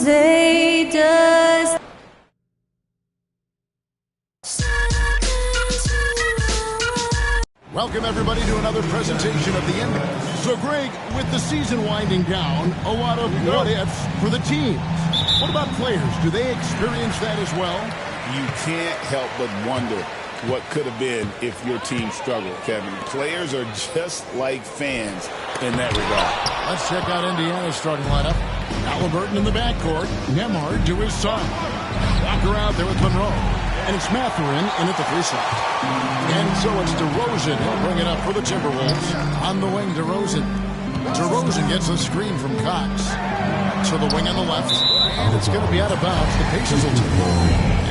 Jose does. Welcome, everybody, to another presentation of the NBA. So, Greg, with the season winding down, a lot of what-ifs for the teams. What about players? Do they experience that as well? You can't help but wonder what could have been if your team struggled, Kevin. Players are just like fans in that regard. Let's check out Indiana's starting lineup. Halliburton in the backcourt. Nembhard to his side. Walker out there with Monroe. And it's Mathurin in at the free slot. And so it's DeRozan. He'll bring it up for the Timberwolves. On the wing, DeRozan. DeRozan gets a screen from Cox. To the wing on the left. And it's going to be out of bounds. The Pacers will take it.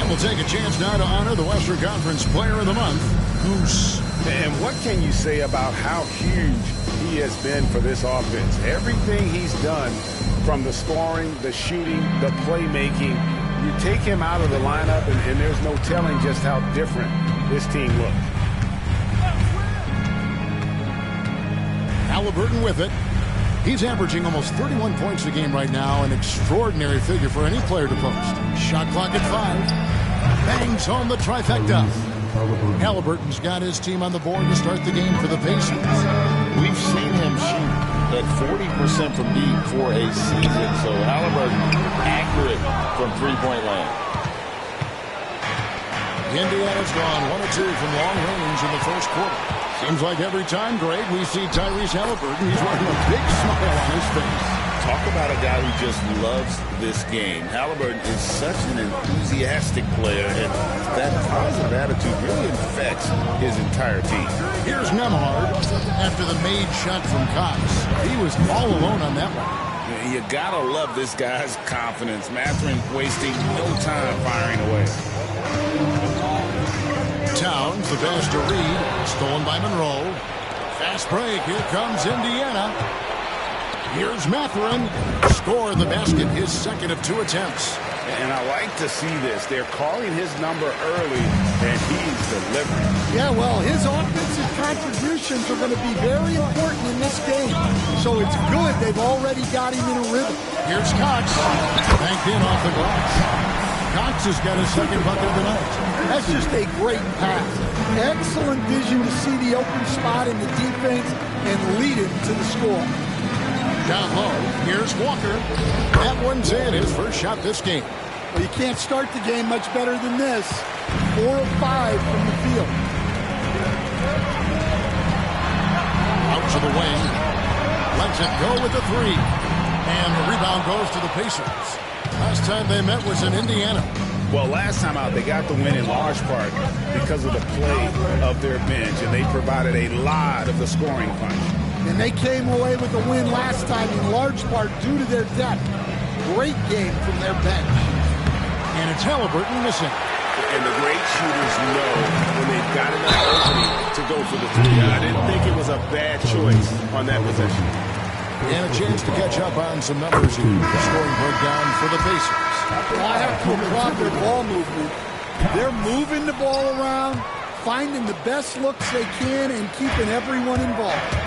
And we'll take a chance now to honor the Western Conference Player of the Month, Goose. And what can you say about how huge he has been for this offense? Everything he's done, from the scoring, the shooting, the playmaking, you take him out of the lineup, and there's no telling just how different this team looks. Halliburton with it. He's averaging almost 31 points a game right now, an extraordinary figure for any player to post. Shot clock at 5. Bangs home the trifecta. Halliburton's got his team on the board to start the game for the Pacers. We've seen him shoot at 40% from deep for a season, so Halliburton accurate from three-point land. Indiana's gone 1 of 2 from long range in the first quarter. Seems like every time, Greg, we see Tyrese Halliburton, he's wearing a big smile on his face. Talk about a guy who just loves this game. Halliburton is such an enthusiastic player, and that positive attitude really infects his entire team. Here's Nembhard after the made shot from Cox. He was all alone on that one. You gotta love this guy's confidence. Mathurin wasting no time firing away. Towns, the pass to Reed, stolen by Monroe. Fast break, here comes Indiana. Here's Mathurin. Score the basket, his second of 2 attempts. And I like to see this. They're calling his number early, and he's delivering. Yeah, well, his offensive contributions are going to be very important in this game. So it's good they've already got him in a rhythm. Here's Cox. Banked in off the glass. Cox has got his second bucket of the night. That's just a great pass. Excellent vision to see the open spot in the defense and lead it to the score. Down low, here's Walker. That one's in, his first shot this game. Well, you can't start the game much better than this. 4 of 5 from the field. Out to the wing. Lets it go with the 3. And the rebound goes to the Pacers. Last time they met was in Indiana. Well, last time out, they got the win in large part because of the play of their bench, and they provided a lot of the scoring punch. And they came away with the win last time in large part due to their depth. Great game from their bench. And it's Halliburton missing. And the great shooters know when they've got enough opening to go for the 3. I didn't think it was a bad choice on that possession. And a chance to catch up on some numbers here. The scoring breakdown for the Pacers. I have to applaud their ball movement. They're moving the ball around, finding the best looks they can, and keeping everyone involved.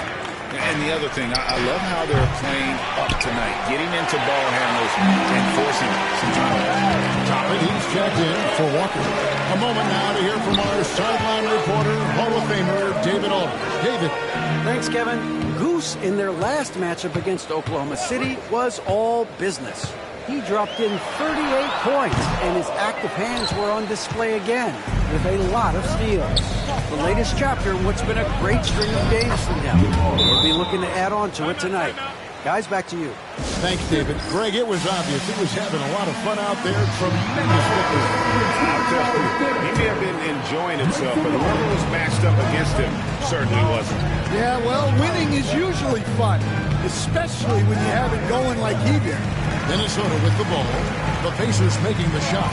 And the other thing, I love how they're playing up tonight, getting into ball handlers and forcing some turnovers. Top it, he's checked in for Walker. A moment now to hear from our sideline reporter, Hall of Famer David Aldridge. David. Thanks, Kevin. Goose, in their last matchup against Oklahoma City, was all business. He dropped in 38 points, and his active hands were on display again, with a lot of steals. The latest chapter in what's been a great string of games from him. We'll be looking to add on to it tonight. Guys, back to you. Thanks, David. Greg, it was obvious. He was having a lot of fun out there. Tremendous victory. He may have been enjoying himself, but whoever was matched up against him certainly wasn't. Yeah, well, winning is usually fun, especially when you have it going like he did. Minnesota with the ball. The Pacers making the shot.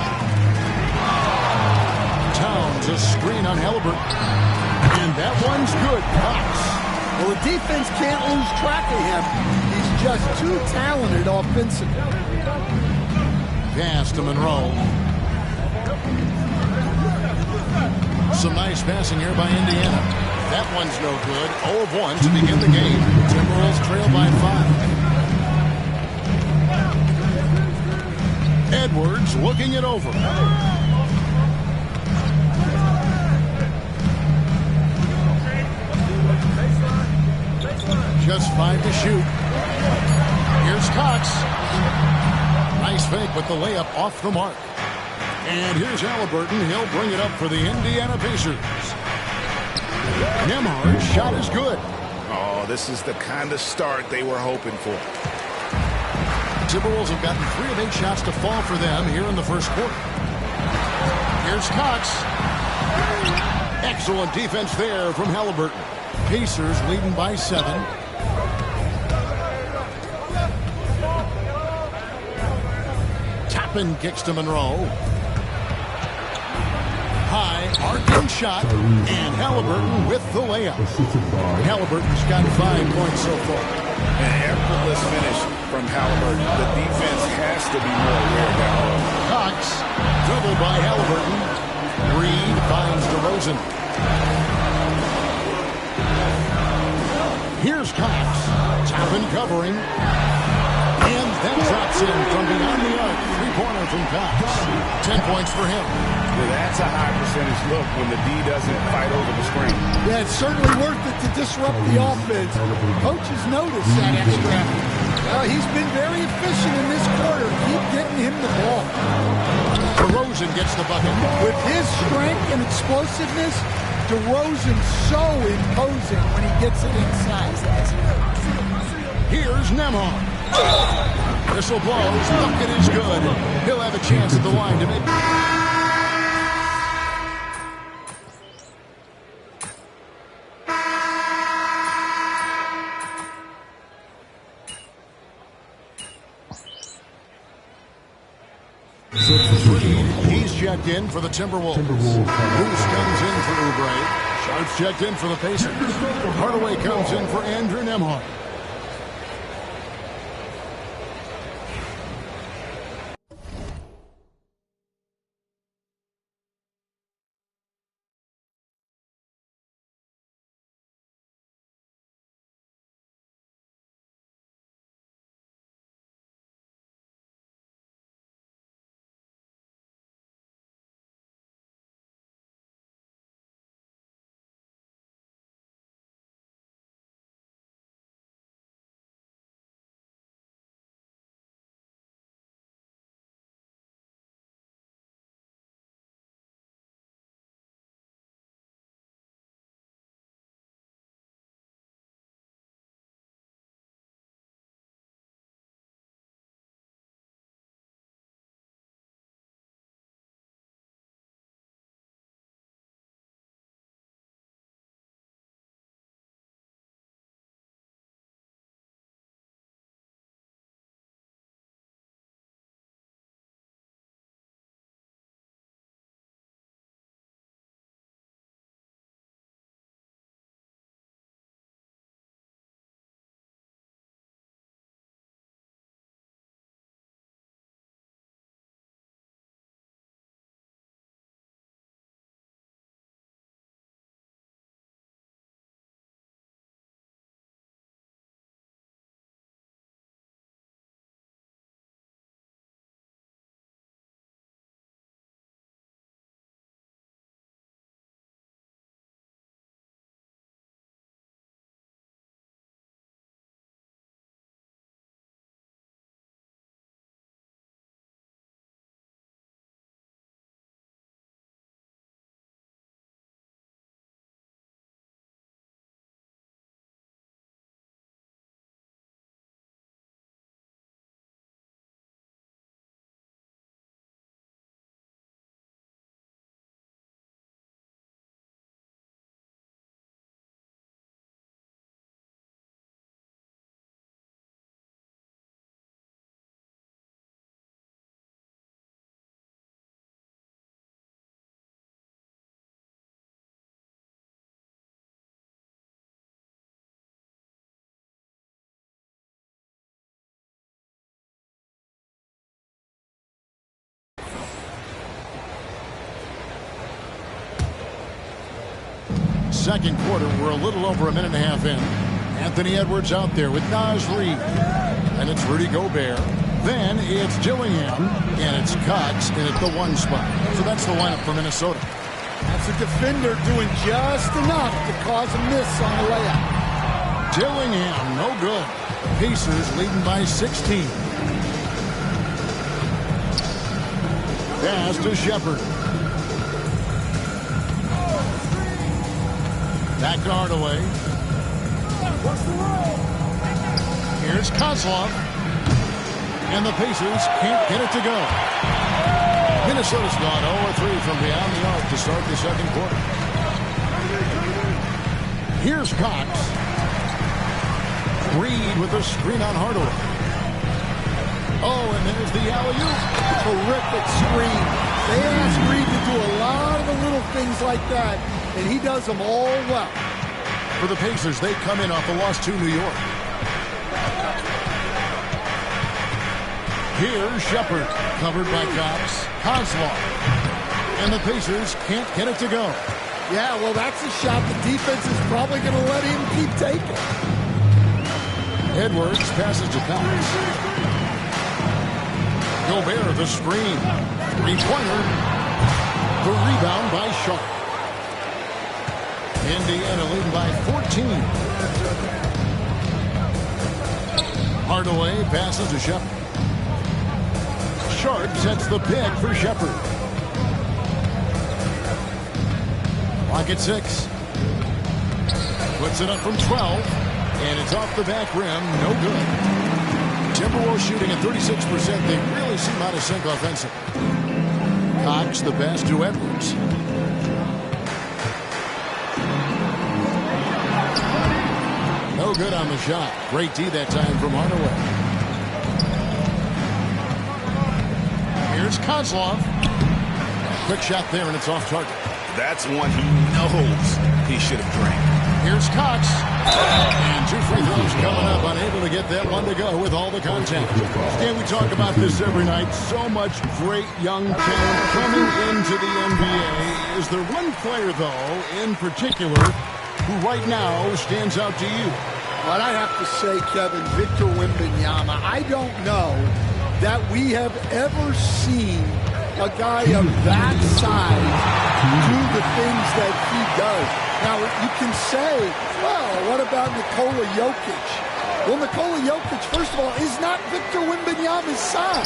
Towns a screen on Halliburton. And that one's good. Cox. Well, the defense can't lose track of him. He's just too talented offensively. Pass to Monroe. Some nice passing here by Indiana. That one's no good. 0 of 1 to begin the game. Timberwolves trail by 5. Edwards looking it over. Just 5 to shoot. Here's Cox. Nice fake, but the layup off the mark. And here's Halliburton. He'll bring it up for the Indiana Pacers. Nembhard's shot is good. Oh, this is the kind of start they were hoping for. Timberwolves have gotten 3 of 8 shots to fall for them here in the first quarter. Here's Cox. Excellent defense there from Halliburton. Pacers leading by 7. Toppin kicks to Monroe. High, arcing shot, and Halliburton with the layup. Halliburton's got 5 points so far. An effortless finish from Halliburton. The defense has to be more aware now. Cox, doubled by Halliburton. Reed finds DeRozan. Here's Cox. Toppin covering. And that drops in from beyond the arc. 3-pointer from Cox. 10 points for him. Well, that's a high percentage look when the D doesn't fight over the screen. Yeah, it's certainly worth it to disrupt the offense. Coaches notice that extra. Well, he's been very efficient in this quarter. Keep getting him the ball. DeRozan gets the bucket. With his strength and explosiveness, DeRozan's so imposing when he gets it inside. Here's Nembhard. Whistle blows. Bucket is good. He'll have a chance at the line to make. He's checked in for the Timberwolves. Moose comes in for Oubre. Sharp's checked in for the Pacers. Hardaway comes in for Andrew Nembhard. Second quarter, we're a little over a minute and a half in. Anthony Edwards out there with Naz Reid. And it's Rudy Gobert. Then it's Dillingham, and it's Cox in at the 1 spot. So that's the lineup for Minnesota. That's a defender doing just enough to cause a miss on the layup. Dillingham, no good. Pacers leading by 16. Pass to Shepard. Back to Hardaway. Here's Kozlov. And the Pacers can't get it to go. Minnesota's gone 0-3 from beyond the arc to start the second quarter. Here's Cox. Reed with a screen on Hardaway. Oh, and there's the alley-oop. Terrific screen. They ask Reed to do a lot of the little things like that, and he does them all well. For the Pacers, they come in off a loss to New York. Here's Shepard, covered by Cox. Kozlov. And the Pacers can't get it to go. Yeah, well, that's a shot the defense is probably going to let him keep taking. Edwards passes to Cox. Gobert, the screen. Three-pointer. The rebound by Sharp. Indiana leading by 14. Hardaway passes to Shepard. Sharp sets the pick for Shepard. Clock at 6. Puts it up from 12. And it's off the back rim. No good. Timberwolves shooting at 36%. They really seem out of sync offensively. Cox the pass to Edwards. No good on the shot. Great D that time from Hardaway. Here's Kozlov. Quick shot there, and it's off target. That's one he knows he should have drank. Here's Cox. And 2 free throws coming up. Unable to get that one to go with all the contact. Stan, we talk about this every night. So much great young talent coming into the NBA. Is there one player, though, in particular, who right now stands out to you? But I have to say, Kevin, Victor Wembanyama, I don't know that we have ever seen a guy of that size do the things that he does. Now, you can say, well, what about Nikola Jokic? Well, Nikola Jokic, first of all, is not Victor Wembanyama's size.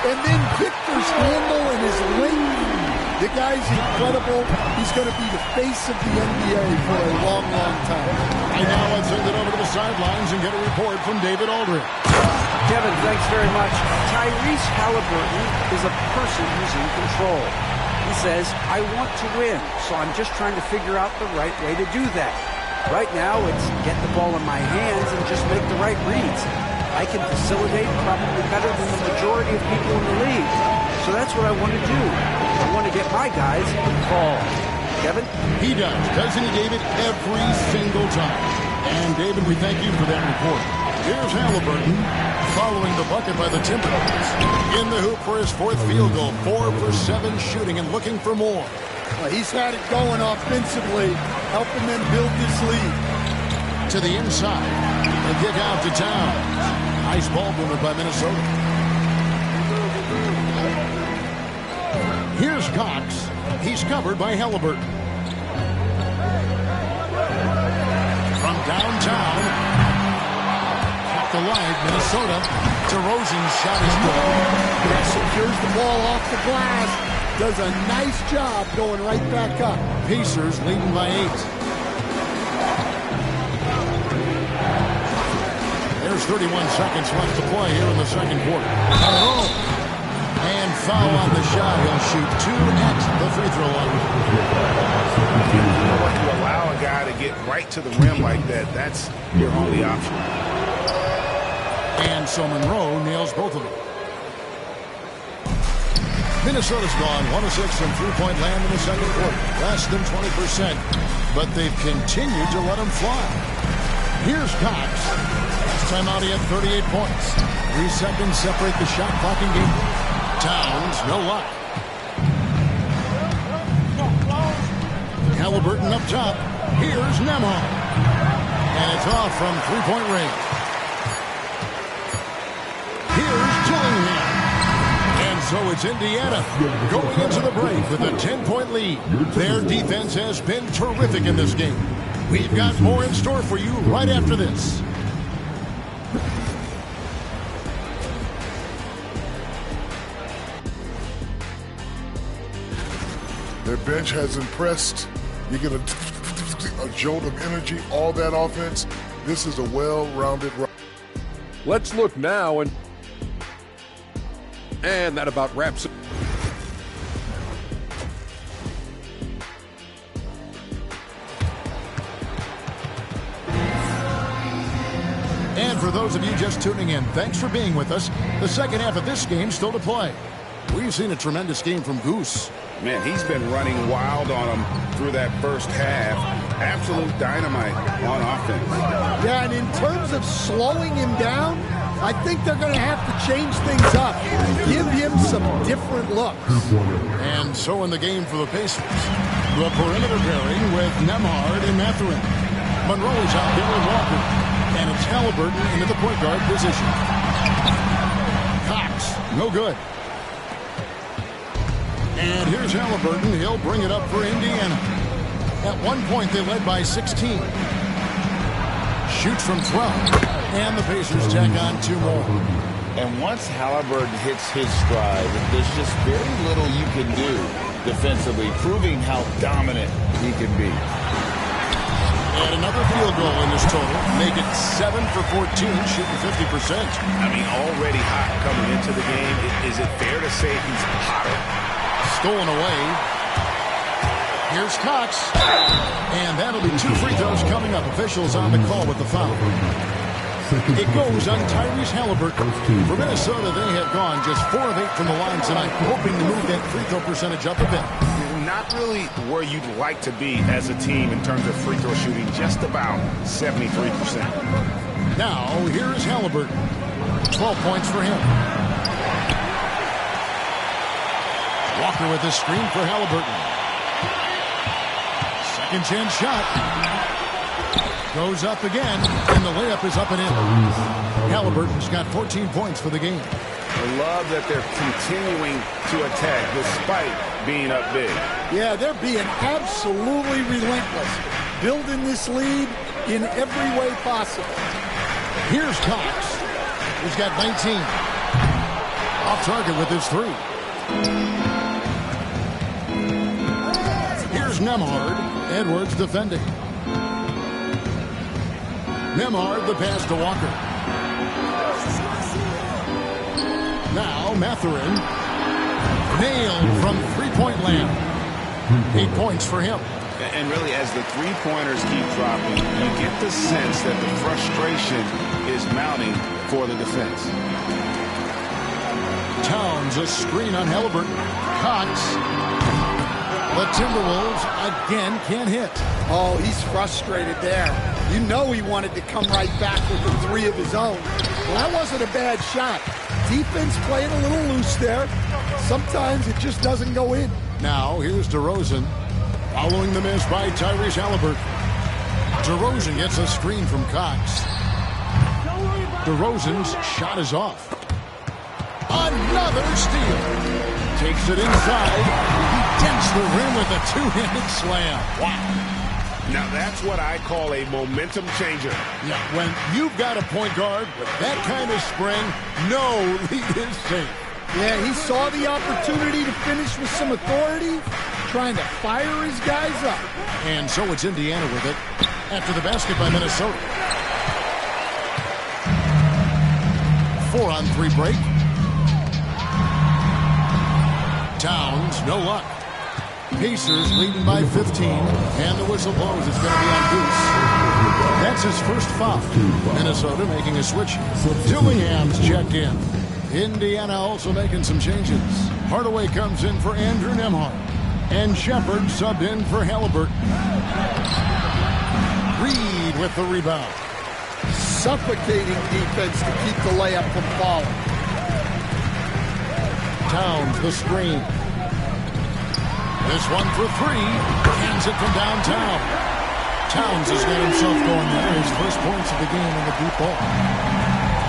And then Victor's handle and his length. The guy's incredible. He's going to be the face of the NBA for a long, long time. And now let's send it over to the sidelines and get a report from David Aldridge. Kevin, thanks very much. Tyrese Halliburton is a person who's in control. He says, I want to win, so I'm just trying to figure out the right way to do that. Right now, it's get the ball in my hands and just make the right reads. I can facilitate probably better than the majority of people in the league. So that's what I want to do. I want to get my guys involved. Kevin? He does, doesn't he, David? Every single time. And, David, we thank you for that report. Here's Halliburton following the bucket by the Timberwolves. In the hoop for his 4th field goal. 4 for 7 shooting and looking for more. Well, he's had it going offensively, helping them build this lead. To the inside. A kick out to Towns. Nice ball movement by Minnesota. Here's Cox. He's covered by Halliburton. From downtown. Kept alive, Minnesota. DeRozan's shot is good. That secures the ball off the glass. Does a nice job going right back up. Pacers leading by 8. There's 31 seconds left to play here in the second quarter. And foul on the shot. He'll shoot 2 at the free throw line. When you allow a guy to get right to the rim like that, that's your only option. And so Monroe nails both of them. Minnesota's gone 1 of 6 from three-point land in the second quarter. Less than 20%. But they've continued to let them fly. Here's Cox. Last time out he had 38 points. 3 seconds separate the shot clock and game. Towns, no luck. Halliburton up top. Here's Nembhard. And it's off from three-point range. Here's Dillingham. so it's Indiana going into the break with a 10-point lead. Their defense has been terrific in this game. We've got more in store for you right after this. Their bench has impressed. You get a jolt of energy, all that offense. This is a well-rounded run. Let's look now, and that about wraps it. And for those of you just tuning in, thanks for being with us. The second half of this game still to play. We've seen a tremendous game from Goose. Man, he's been running wild on him through that first half. Absolute dynamite on offense. Yeah, and in terms of slowing him down, I think they're going to have to change things up. Give him some different looks. And so in the game for the Pacers, the perimeter pairing with Nembhard and Mathurin. Monroe is out there with Walker. And it's Halliburton into the point guard position. Cox, no good. And here's Halliburton. He'll bring it up for Indiana. At one point, they led by 16. Shoots from 12. And the Pacers tack on 2 more. And once Halliburton hits his stride, there's just very little you can do defensively, proving how dominant he can be. And another field goal in this total. Make it 7 for 14, shooting 50%. I mean, already hot coming into the game. Is it fair to say he's hotter? Stolen away. Here's Cox. And that'll be 2 free throws coming up. Officials on the call with the foul. It goes on Tyrese Halliburton. For Minnesota, they have gone just 4 of 8 from the line tonight, hoping to move that free throw percentage up a bit. Not really where you'd like to be as a team in terms of free throw shooting, just about 73%. Now, here's Halliburton. 12 points for him. Walker with a screen for Halliburton. Second chance shot. Goes up again, and the layup is up and in. Halliburton's got 14 points for the game. I love that they're continuing to attack despite being up big. Yeah, they're being absolutely relentless, building this lead in every way possible. Here's Cox. He's got 19. Off target with his 3. Here's Nembhard. Edwards defending. Nembhard, the pass to Walker. Now Mathurin. Nailed from three-point land. 8 points for him. And really, as the three-pointers keep dropping, you get the sense that the frustration is mounting for the defense. Towns, a screen on Halliburton. Cox. The Timberwolves again can't hit. Oh, he's frustrated there. You know he wanted to come right back with the 3 of his own. Well, that wasn't a bad shot. Defense playing a little loose there. Sometimes it just doesn't go in. Now, here's DeRozan. Following the miss by Tyrese Halliburton. DeRozan gets a screen from Cox. DeRozan's shot is off. Another steal. Takes it inside. He dents the rim with a 2-handed slam. Wow. Now that's what I call a momentum changer. Yeah, when you've got a point guard with that kind of spring, no lead is safe. Yeah, he saw the opportunity to finish with some authority, trying to fire his guys up. And so it's Indiana with it after the basket by Minnesota. 4-on-3 break. Towns, no luck. Pacers leading by 15, and the whistle blows. It's going to be on Goose. That's his first foul. Minnesota making a switch. Dillingham's checked in. Indiana also making some changes. Hardaway comes in for Andrew Nembhard. And Shepard subbed in for Halliburton. Reed with the rebound. Suffocating defense to keep the layup from falling. Towns, the screen. This one for 3. Hands it from downtown. Towns has got himself going there. His first points of the game in the deep ball.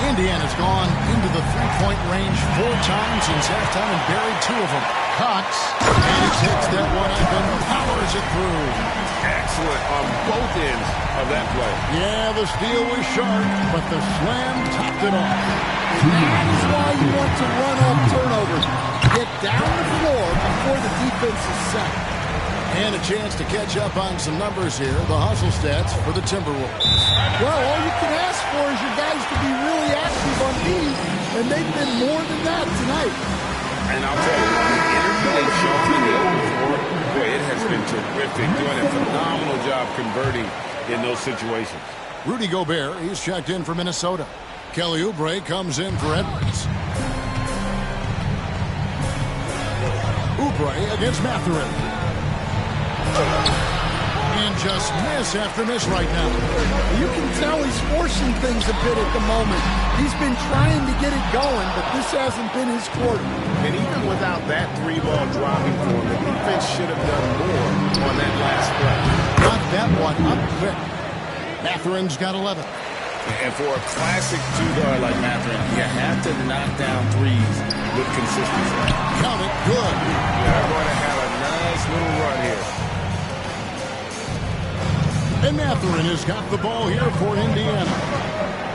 Indiana's gone into the three-point range 4 times since halftime and buried 2 of them. Cox, and he takes that one up and powers it through. Excellent on both ends of that play. Yeah, the steal was sharp, but the slam topped it off. That is why you want to run off turnovers. Get down the floor before the defense is set. And a chance to catch up on some numbers here. The hustle stats for the Timberwolves. Well, all you can ask for is your guys to be really active on D, and they've been more than that tonight. And I'll tell you, the energy they've shown in the open floor, boy, it has been terrific. Doing a phenomenal job converting in those situations. Rudy Gobert, he's checked in for Minnesota. Kelly Oubre comes in for Edwards. Oubre against Mathurin. And just miss after miss right now. You can tell he's forcing things a bit at the moment. He's been trying to get it going, but this hasn't been his quarter. And even without that 3-ball dropping for him, the defense should have done more on that last play. Got that one up quick. Mathurin's got 11. And for a classic two-guard like Mathurin, you have to knock down threes with consistency. Count it, good. They're going to have a nice little run here. And Mathurin has got the ball here for Indiana.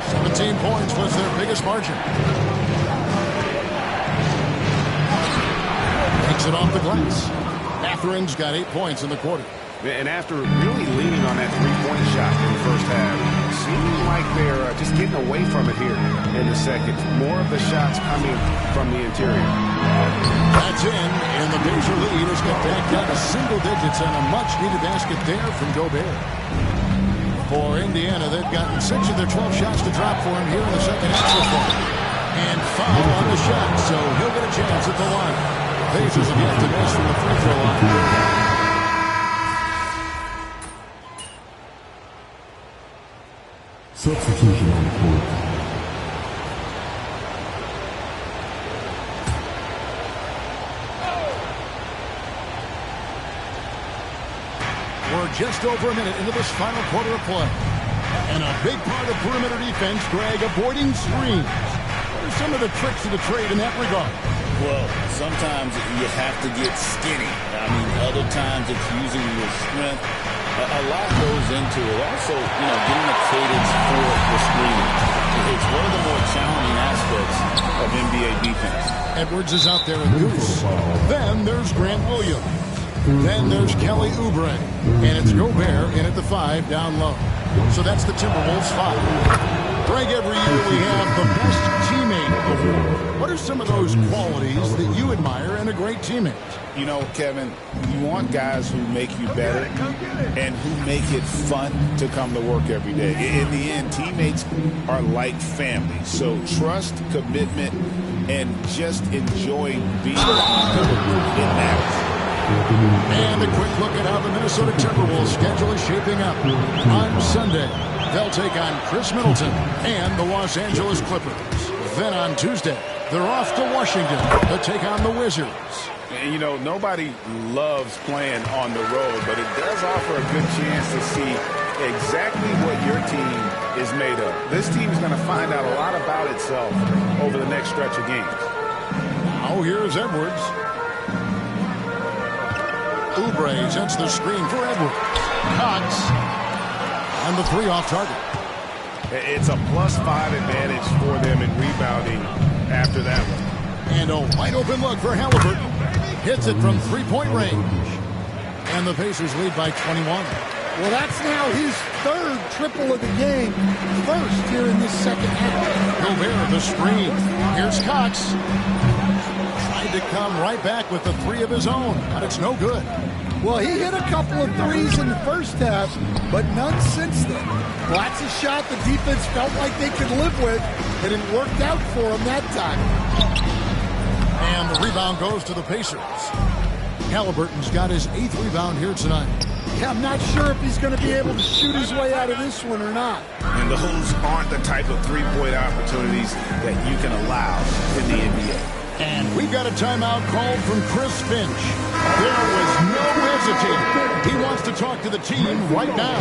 17 points was their biggest margin. Takes it off the glass. Mathurin's got 8 points in the quarter. And after really leaning on that three-point shot in the first half, seeming like they're just getting away from it here in the second. More of the shots coming from the interior. That's in, and the Pacer lead has got back down to single digits and a much-needed basket there from Gobert. For Indiana, they've gotten 6 of their 12 shots to drop for him here in the second half so far. And foul on the shot, so he'll get a chance at the line. The Pacers have yet to miss from the free throw line. Substitution on the court. We're just over a minute into this final quarter of play. And a big part of perimeter defense, Greg, avoiding screens. What are some of the tricks of the trade in that regard? Well, sometimes you have to get skinny. I mean, other times it's using your strength. A lot goes into it. Also, getting a cadence for the screen. It's one of the more challenging aspects of NBA defense. Edwards is out there with Goose. Then there's Grant Williams. Then there's Kelly Oubre. And it's Gobert in at the 5 down low. So that's the Timberwolves 5. Greg, every year we have the best teammate award. What are some of those qualities that you admire in a great teammate? You know, Kevin, you want guys who make you better and who make it fun to come to work every day. In the end, teammates are like family. So trust, commitment, and just enjoying being around them. It matters. And a quick look at how the Minnesota Timberwolves schedule is shaping up. On Sunday, they'll take on Chris Middleton and the Los Angeles Clippers. Then on Tuesday, they're off to Washington to take on the Wizards. And, nobody loves playing on the road, but it does offer a good chance to see exactly what your team is made of. This team is going to find out a lot about itself over the next stretch of games. Now here's Edwards. Oubre sets the screen for Edwards. Cox. And the 3 off target. It's a +5 advantage for them in rebounding after that one. And a wide open look for Halliburton. Hits it from three-point range. And the Pacers lead by 21. Well, that's now his 3rd triple of the game. First here in this second half. Gobert, the screen. Here's Cox. Tried to come right back with the 3 of his own, but it's no good. Well, he hit a couple of threes in the first half, but none since then. Well, that's a shot the defense felt like they could live with, and it worked out for him that time. And the rebound goes to the Pacers. Halliburton's got his 8th rebound here tonight. Yeah, I'm not sure if he's going to be able to shoot his way out of this one or not. And those aren't the type of three-point opportunities that you can allow in the NBA. And we've got a timeout called from Chris Finch. There was no hesitating. He wants to talk to the team right now.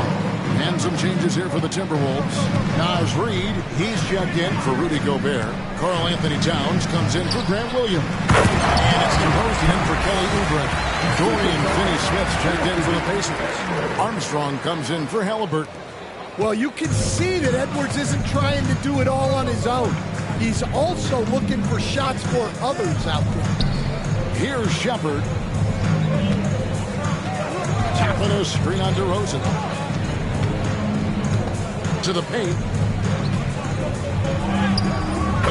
And some changes here for the Timberwolves. Naz Reid, he's checked in for Rudy Gobert. Karl Anthony Towns comes in for Grant Williams. And it's DeRozan in for Kelly Oubre. Dorian Finney-Smith's checked in for the Pacers. Armstrong comes in for Halliburton. Well, you can see that Edwards isn't trying to do it all on his own. He's also looking for shots for others out there. Here's Shepard. Tapping a screen on DeRozan. To the paint.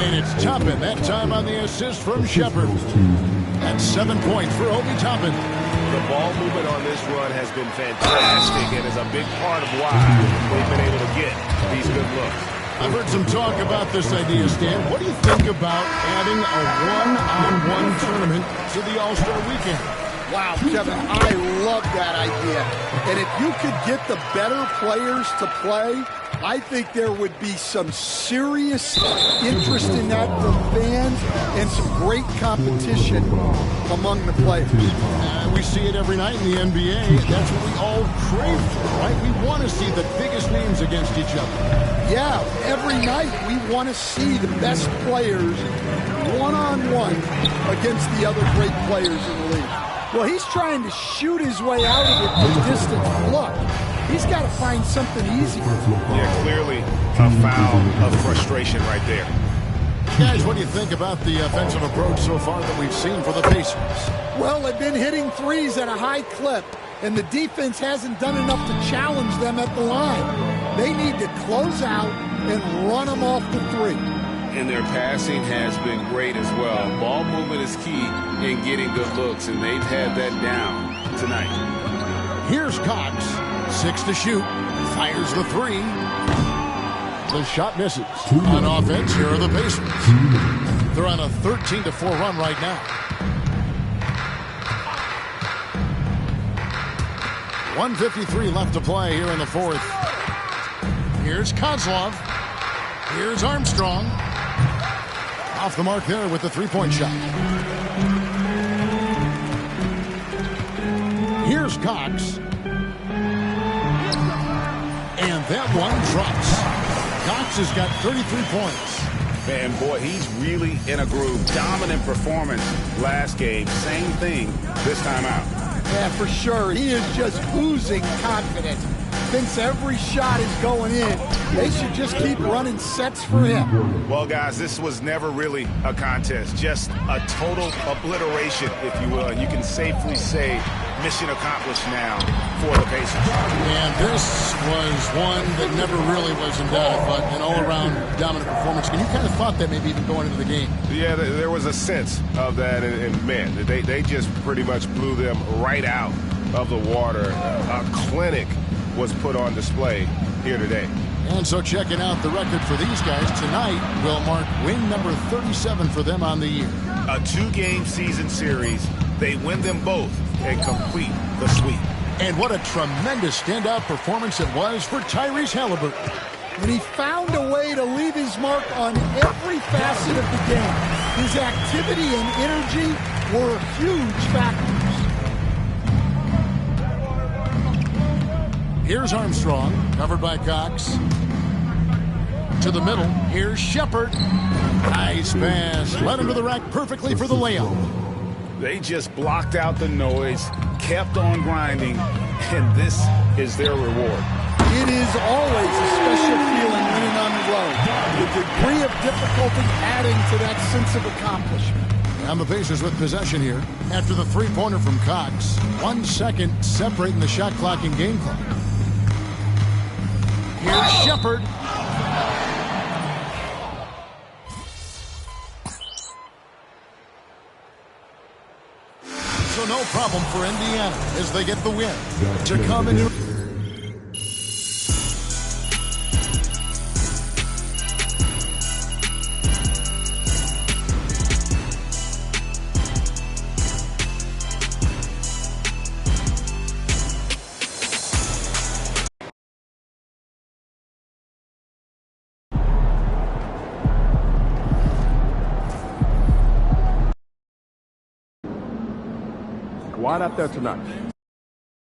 And it's Toppin that time on the assist from Shepard. That's 7 points for Obi Toppin. The ball movement on this run has been fantastic and is a big part of why they've been able to get these good looks. I've heard some talk about this idea, Stan. What do you think about adding a one-on-one tournament to the All-Star Weekend? Wow, Kevin, I love that idea. And if you could get the better players to play, I think there would be some serious interest in that from fans and some great competition among the players. We see it every night in the NBA. That's what we all crave for, right? We want to see the biggest names against each other. Yeah, every night we want to see the best players one-on-one against the other great players in the league. Well, he's trying to shoot his way out of it from distant look. He's got to find something easier. Yeah, clearly a foul of frustration right there. Guys, what do you think about the offensive approach so far that we've seen for the Pacers? Well, they've been hitting threes at a high clip, and the defense hasn't done enough to challenge them at the line. They need to close out and run them off the three. And their passing has been great as well. Ball movement is key in getting good looks, and they've had that down tonight. Here's Cox. 6 to shoot. Fires the three. The shot misses. On offense, here are the Pacers. They're on a 13-4 run right now. 1:53 left to play here in the fourth. Here's Kozlov. Here's Armstrong. Off the mark there with the three-point shot. Here's Cox. And that one drops. Cox has got 33 points. Man, boy, he's really in a groove. Dominant performance last game. Same thing this time out. Yeah, for sure. He is just oozing confidence. Thinks every shot is going in. They should just keep running sets for him. Well, guys, this was never really a contest. Just a total obliteration, if you will. And you can safely say mission accomplished now for the Pacers. And this was one that never really was in doubt, but an all-around dominant performance. And you kind of thought that maybe even going into the game. Yeah, there was a sense of that. And man, they just pretty much blew them right out of the water. A clinic was put on display here today. And so checking out the record for these guys tonight will mark win number 37 for them on the year. A two-game season series. They win them both and complete the sweep. And what a tremendous standout performance it was for Tyrese Halliburton. And he found a way to leave his mark on every facet of the game. His activity and energy were huge factors. Here's Armstrong, covered by Cox. To the middle, here's Shepard. Nice pass, led him to the rack perfectly for the layup. They just blocked out the noise, kept on grinding, and this is their reward. It is always a special feeling winning on the road. The degree of difficulty adding to that sense of accomplishment. And the Pacers with possession here after the three-pointer from Cox. 1 second separating the shot clock and game clock. Here's Shepard. So no problem for Indiana as they get the win to come into. Quiet out there tonight.